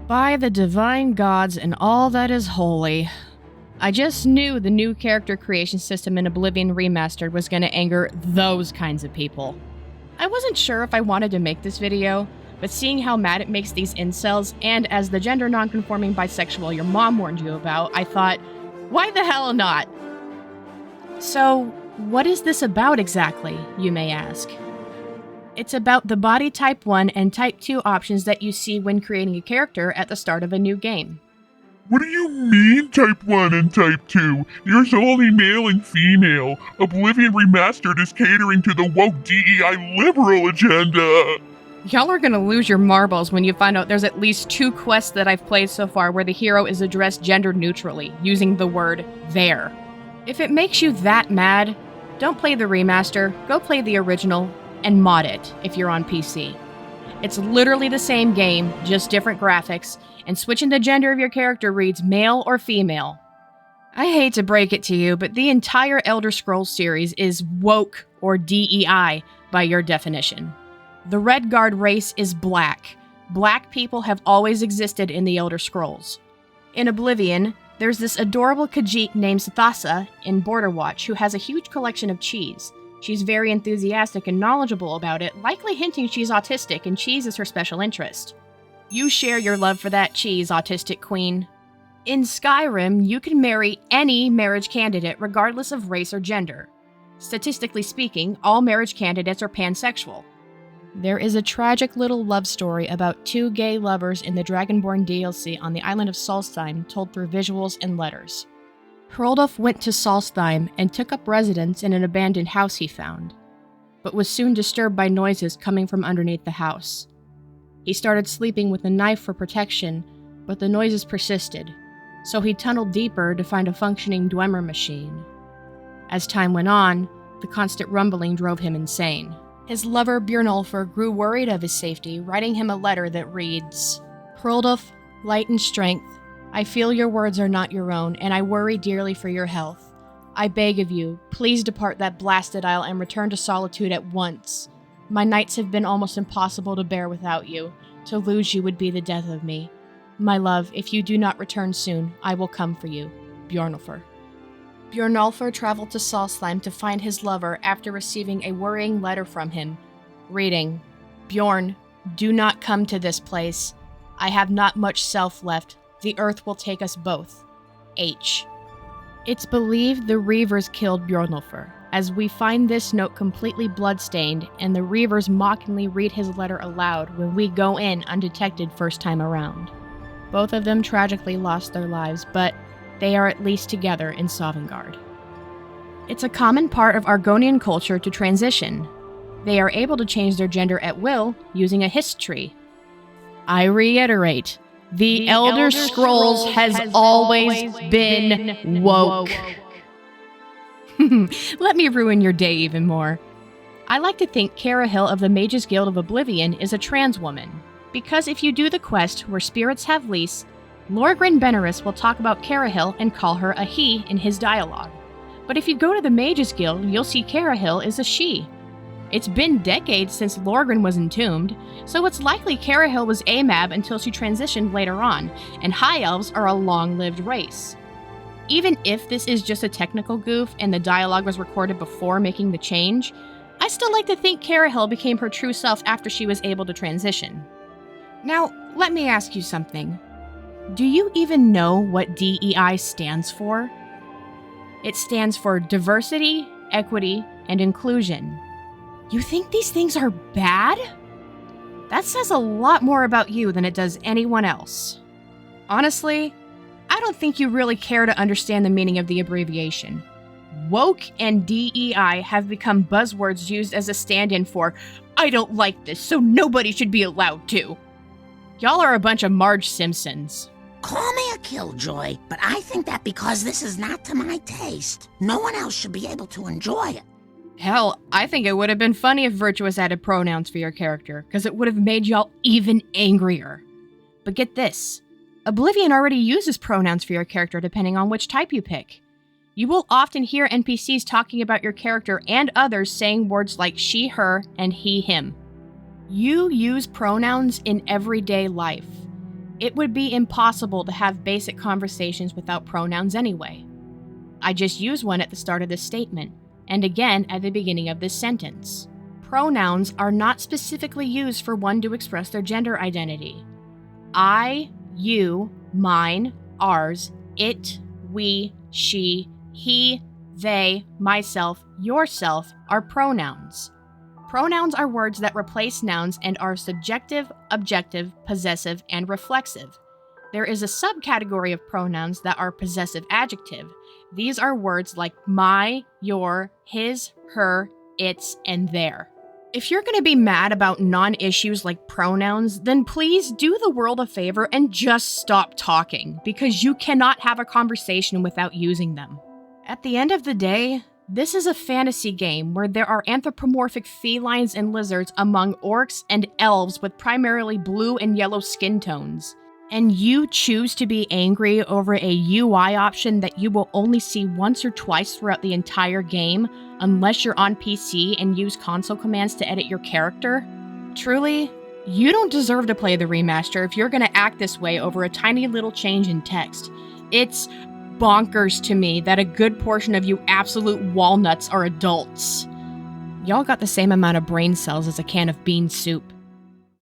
By the divine gods and all that is holy. I just knew the new character creation system in Oblivion Remastered was going to anger those kinds of people. I wasn't sure if I wanted to make this video, but seeing how mad it makes these incels, and as the gender non-conforming bisexual your mom warned you about, I thought, why the hell not? So, what is this about exactly, you may ask? It's about the body type 1 and type 2 options that you see when creating a character at the start of a new game. What do you mean, type 1 and type 2? There's only male and female. Oblivion Remastered is catering to the woke DEI liberal agenda. Y'all are gonna lose your marbles when you find out there's at least 2 quests that I've played so far where the hero is addressed gender neutrally, using the word there. If it makes you that mad, don't play the remaster, go play the original, and mod it if you're on PC. It's literally the same game, just different graphics, and switching the gender of your character reads male or female. I hate to break it to you, but the entire Elder Scrolls series is woke or DEI by your definition. The Redguard race is black. Black people have always existed in the Elder Scrolls. In Oblivion, there's this adorable Khajiit named Thassa in Border Watch who has a huge collection of cheese. She's very enthusiastic and knowledgeable about it, likely hinting she's autistic and cheese is her special interest. You share your love for that cheese, autistic queen. In Skyrim, you can marry any marriage candidate regardless of race or gender. Statistically speaking, all marriage candidates are pansexual. There is a tragic little love story about 2 gay lovers in the Dragonborn DLC on the island of Solstheim told through visuals and letters. Hrolf went to Solstheim and took up residence in an abandoned house he found, but was soon disturbed by noises coming from underneath the house. He started sleeping with a knife for protection, but the noises persisted, so he tunneled deeper to find a functioning Dwemer machine. As time went on, the constant rumbling drove him insane. His lover Bjornulfr grew worried of his safety, writing him a letter that reads, Hrolf, light and strength, I feel your words are not your own, and I worry dearly for your health. I beg of you, please depart that blasted isle and return to solitude at once. My nights have been almost impossible to bear without you. To lose you would be the death of me. My love, if you do not return soon, I will come for you. Bjornulfr. Bjornulfr traveled to Solstheim to find his lover after receiving a worrying letter from him, reading, Bjorn, do not come to this place. I have not much self left. The earth will take us both. H. It's believed the Reavers killed Bjornulfr, as we find this note completely bloodstained, and the Reavers mockingly read his letter aloud when we go in undetected first time around. Both of them tragically lost their lives, but they are at least together in Sovngarde. It's a common part of Argonian culture to transition. They are able to change their gender at will using a history. I reiterate, the Elder Scrolls has always been woke. Let me ruin your day even more. I like to think Carahill of the Mages Guild of Oblivion is a trans woman, because if you do the quest where spirits have lease, Lorgren Benaris will talk about Carahill and call her a he in his dialogue. But if you go to the Mages Guild, you'll see Carahill is a she. It's been decades since Lorgren was entombed, so it's likely Carahill was AMAB until she transitioned later on, and High Elves are a long-lived race. Even if this is just a technical goof and the dialogue was recorded before making the change, I still like to think Carahill became her true self after she was able to transition. Now, let me ask you something. Do you even know what DEI stands for? It stands for diversity, equity, and inclusion. You think these things are bad? That says a lot more about you than it does anyone else. Honestly, I don't think you really care to understand the meaning of the abbreviation. Woke and DEI have become buzzwords used as a stand-in for, I don't like this, so nobody should be allowed to. Y'all are a bunch of Marge Simpsons. Call me a killjoy, but I think that because this is not to my taste, no one else should be able to enjoy it. Hell, I think it would have been funny if Virtuous added pronouns for your character, because it would have made y'all even angrier. But get this, Oblivion already uses pronouns for your character depending on which type you pick. You will often hear NPCs talking about your character and others saying words like she, her, and he, him. You use pronouns in everyday life. It would be impossible to have basic conversations without pronouns anyway. I just use one at the start of this statement, and again at the beginning of this sentence. Pronouns are not specifically used for one to express their gender identity. I, you, mine, ours, it, we, she, he, they, myself, yourself are pronouns. Pronouns are words that replace nouns and are subjective, objective, possessive, and reflexive. There is a subcategory of pronouns that are possessive adjective. These are words like my, your, his, her, its, and their. If you're going to be mad about non-issues like pronouns, then please do the world a favor and just stop talking, because you cannot have a conversation without using them. At the end of the day, this is a fantasy game where there are anthropomorphic felines and lizards among orcs and elves with primarily blue and yellow skin tones. And you choose to be angry over a UI option that you will only see once or twice throughout the entire game, unless you're on PC and use console commands to edit your character? Truly, you don't deserve to play the remaster if you're gonna act this way over a tiny little change in text. It's bonkers to me that a good portion of you absolute walnuts are adults. Y'all got the same amount of brain cells as a can of bean soup.